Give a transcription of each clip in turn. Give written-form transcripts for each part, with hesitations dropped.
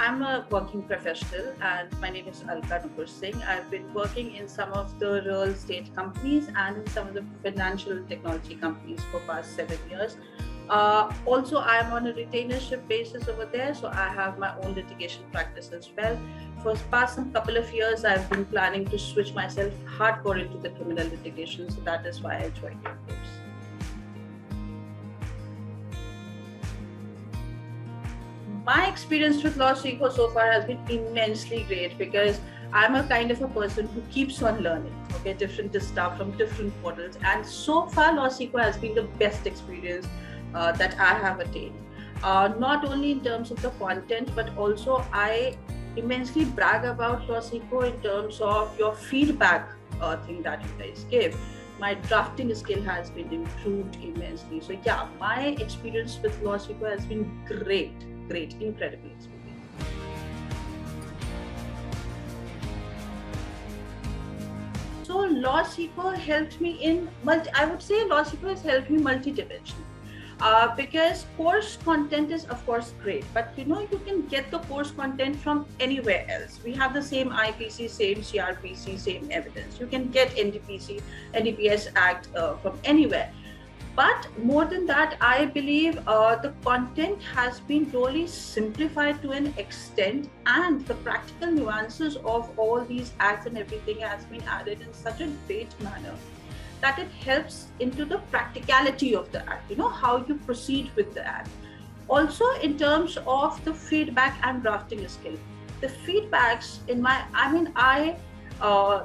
I'm a working professional and my name is Singh. I've been working in some of the real estate companies and in some of the financial technology companies for past 7 years. Also, I'm on a retainership basis over there, so I have my own litigation practice as well. For past some couple of years, I've been planning to switch myself hardcore into the criminal litigation, so that is why I joined your course. My experience with LawSikho so far has been immensely great because I'm a kind of a person who keeps on learning, okay, different stuff from different models. And so far, LawSikho has been the best experience that I have attained. Not only in terms of the content, but also I immensely brag about LawSikho in terms of your feedback thing that you guys give. My drafting skill has been improved immensely. So yeah, my experience with LawSikho has been great, incredible experience. So LawSikho helped me in I would say LawSikho has helped me multi-dimensional. Because course content is of course great, but you can get the course content from anywhere else. We have the same IPC, same CRPC, same evidence. You can get NDPS Act from anywhere. But more than that, I believe the content has been really simplified to an extent, and the practical nuances of all these acts and everything has been added in such a great manner that it helps into the practicality of the act, how you proceed with the act. Also, in terms of the feedback and drafting skill, the feedbacks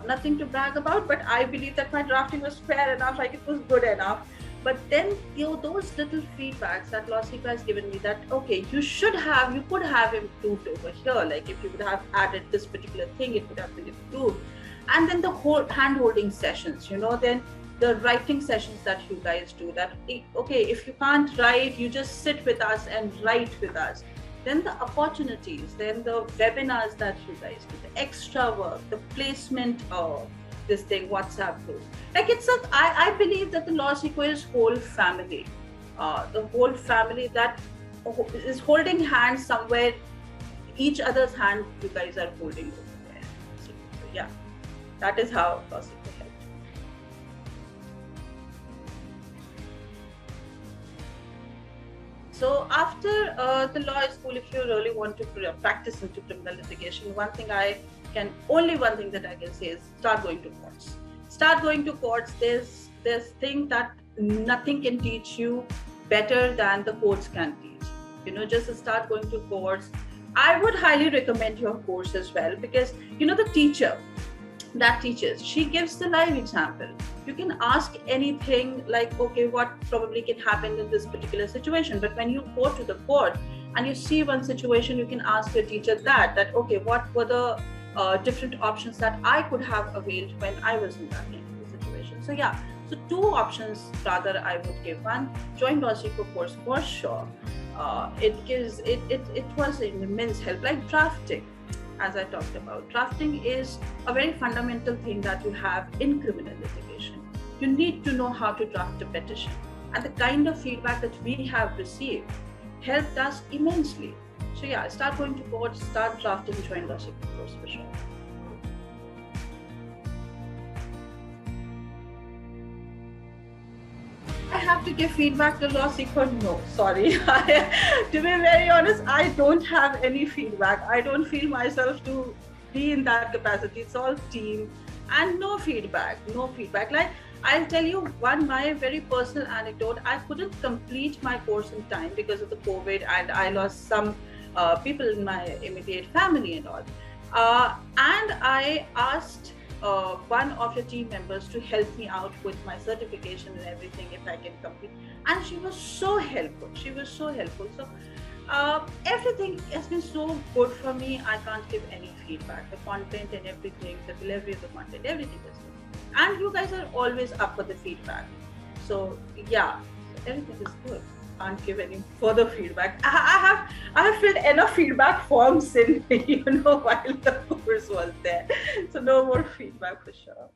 nothing to brag about, but I believe that my drafting was fair enough, like it was good enough. But then, those little feedbacks that LawSikho has given me that, okay, you could have improved over here. Like if you would have added this particular thing, it would have been improved. And then the whole hand-holding sessions, then the writing sessions that you guys do, that, okay, if you can't write, you just sit with us and write with us. Then the opportunities, then the webinars that you guys do, the extra work, the placement of this thing, WhatsApp group. Like I believe that the LawSikho is whole family. The whole family that is holding hands somewhere, each other's hand you guys are holding over there. So yeah, that is how LawSikho helped. So after the law school, if you really want to practice into criminal litigation, one thing that I can say is start going to courts. Start going to courts. There's thing that nothing can teach you better than the courts can teach. Just start going to courts. I would highly recommend your course as well, because the teacher that teaches, she gives the live example. You can ask anything like, okay, what probably can happen in this particular situation. But when you go to the court and you see one situation, you can ask your teacher that okay, what were the different options that I could have availed when I was in that kind of situation. So yeah, so two options rather I would give. One, join LawSikho course for sure. It was an immense help. Like drafting, as I talked about, drafting is a very fundamental thing that you have in criminal litigation. You need to know how to draft a petition, and the kind of feedback that we have received helped us immensely. So yeah, start going to court, start drafting, join LawSikho course for sure. I have to give feedback to LawSikho? No, sorry. To be very honest, I don't have any feedback. I don't feel myself to be in that capacity. It's all team and no feedback. Like I'll tell you my very personal anecdote. I couldn't complete my course in time because of the COVID, and I lost some people in my immediate family and all. And I asked one of your team members to help me out with my certification and everything if I can complete. And she was so helpful. So everything has been so good for me. I can't give any feedback. The content and everything, the delivery of the content, everything is good. And you guys are always up for the feedback. So yeah, everything is good. Can't give any further feedback. I have filled enough feedback forms in while the course was there. So no more feedback for sure.